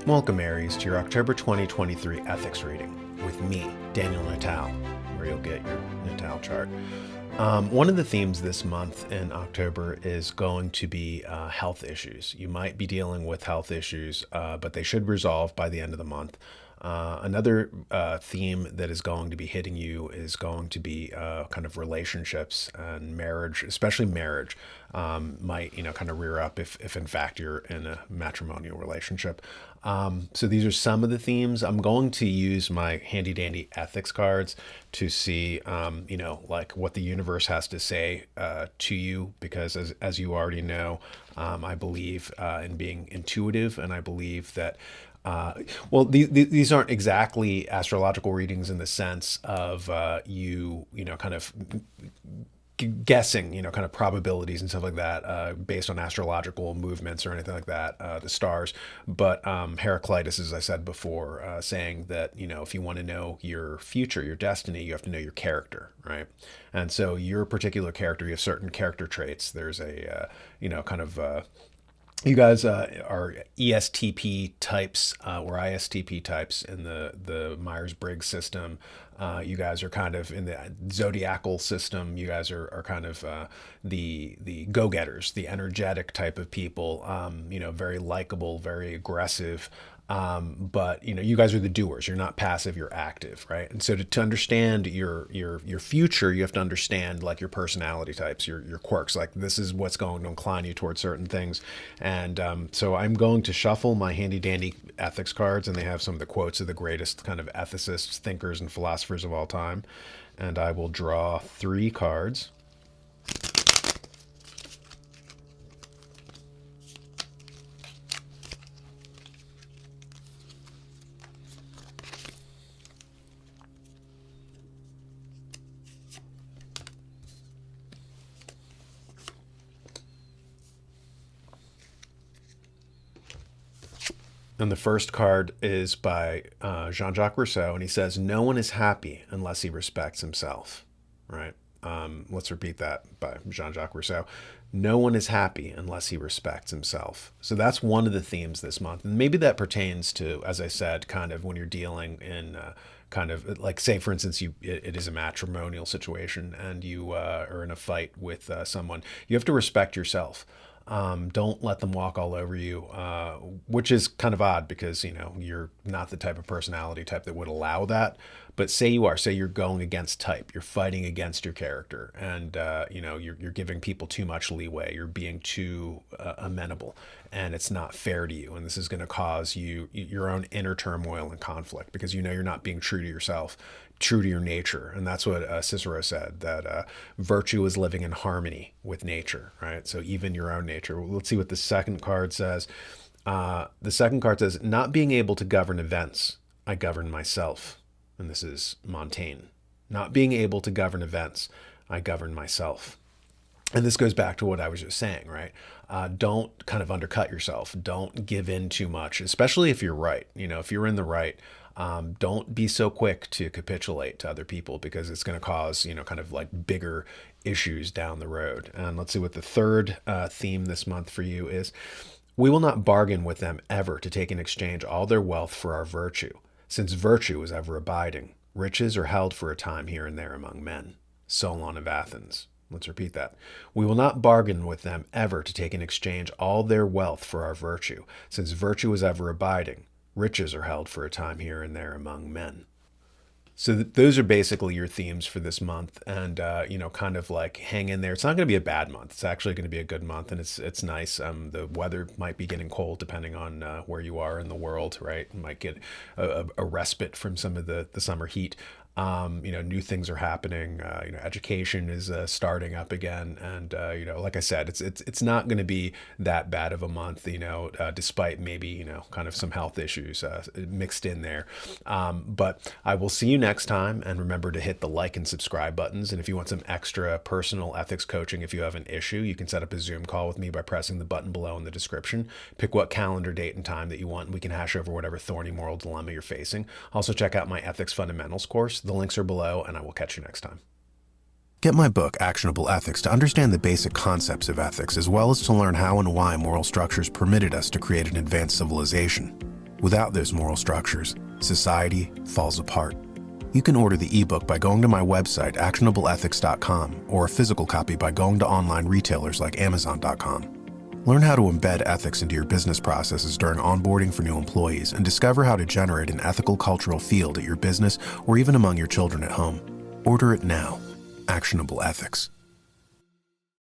Welcome, Aries, to your October 2023 ethics reading with me, Daniel Natal, where you'll get your Natal chart. One of the themes this month in October is going to be health issues. You might be dealing with health issues, but they should resolve by the end of the month. Another theme that is going to be hitting you is going to be kind of relationships and marriage, especially marriage, might, kind of rear up if in fact you're in a matrimonial relationship. So these are some of the themes. I'm going to use my handy dandy ethics cards to see, like what the universe has to say to you, because as you already know, I believe in being intuitive, and I believe that these aren't exactly astrological readings in the sense of kind of guessing, kind of probabilities and stuff like that, based on astrological movements or anything like that, the stars. But Heraclitus, as I said before, saying that, if you want to know your future, your destiny, you have to know your character, right? And so your particular character, you have certain character traits. There's a, you guys are ESTP types or ISTP types in the Myers-Briggs system. You guys are kind of in the zodiacal system. You guys are kind of the go-getters, the energetic type of people. Very likable, very aggressive. But you guys are the doers. You're not passive. You're active, right? And so to understand your future, you have to understand like your personality types, your quirks. Like this is what's going to incline you towards certain things. And so I'm going to shuffle my handy dandy ethics cards, and they have some of the quotes of the greatest kind of ethicists, thinkers, and philosophers of all time. And I will draw 3 cards. And the first card is by Jean-Jacques Rousseau, and he says, "No one is happy unless he respects himself." Right? Let's repeat that by Jean-Jacques Rousseau. No one is happy unless he respects himself. So that's one of the themes this month. And maybe that pertains to, as I said, kind of when you're dealing in kind of like, say, for instance, it is a matrimonial situation and you are in a fight with someone. You have to respect yourself. Don't let them walk all over you, which is kind of odd because, you're not the type of personality type that would allow that. But say you're going against type, you're fighting against your character, and, you're giving people too much leeway. You're being too amenable, and it's not fair to you. And this is going to cause you your own inner turmoil and conflict because you're not being true to yourself, true to your nature. And that's what Cicero said, that virtue is living in harmony with nature, right? So even your own nature. Let's see what the second card says. The second card says, "Not being able to govern events, I govern myself." And this is Montaigne. Not being able to govern events, I govern myself. And this goes back to what I was just saying, right? Don't kind of undercut yourself. Don't give in too much, especially if you're right. If you're in the right, don't be so quick to capitulate to other people because it's going to cause, kind of like bigger issues down the road. And let's see what the third theme this month for you is. "We will not bargain with them ever to take in exchange all their wealth for our virtue, since virtue is ever abiding. Riches are held for a time here and there among men." Solon of Athens. Let's repeat that. "We will not bargain with them ever to take in exchange all their wealth for our virtue, since virtue is ever abiding. Riches are held for a time here and there among men." So those are basically your themes for this month, and kind of like hang in there. It's not going to be a bad month. It's actually going to be a good month, and it's nice. The weather might be getting cold depending on where you are in the world, right? You might get a respite from some of the summer heat. New things are happening. Education is starting up again, and like I said, it's not going to be that bad of a month. Despite maybe kind of some health issues mixed in there. But I will see you next time, and remember to hit the like and subscribe buttons. And if you want some extra personal ethics coaching, if you have an issue, you can set up a Zoom call with me by pressing the button below in the description. Pick what calendar date and time that you want, and we can hash over whatever thorny moral dilemma you're facing. Also, check out my Ethics Fundamentals course. The links are below, and I will catch you next time. Get my book, Actionable Ethics, to understand the basic concepts of ethics, as well as to learn how and why moral structures permitted us to create an advanced civilization. Without those moral structures, society falls apart. You can order the ebook by going to my website, actionableethics.com, or a physical copy by going to online retailers like amazon.com. Learn how to embed ethics into your business processes during onboarding for new employees and discover how to generate an ethical cultural field at your business or even among your children at home. Order it now. Actionable Ethics.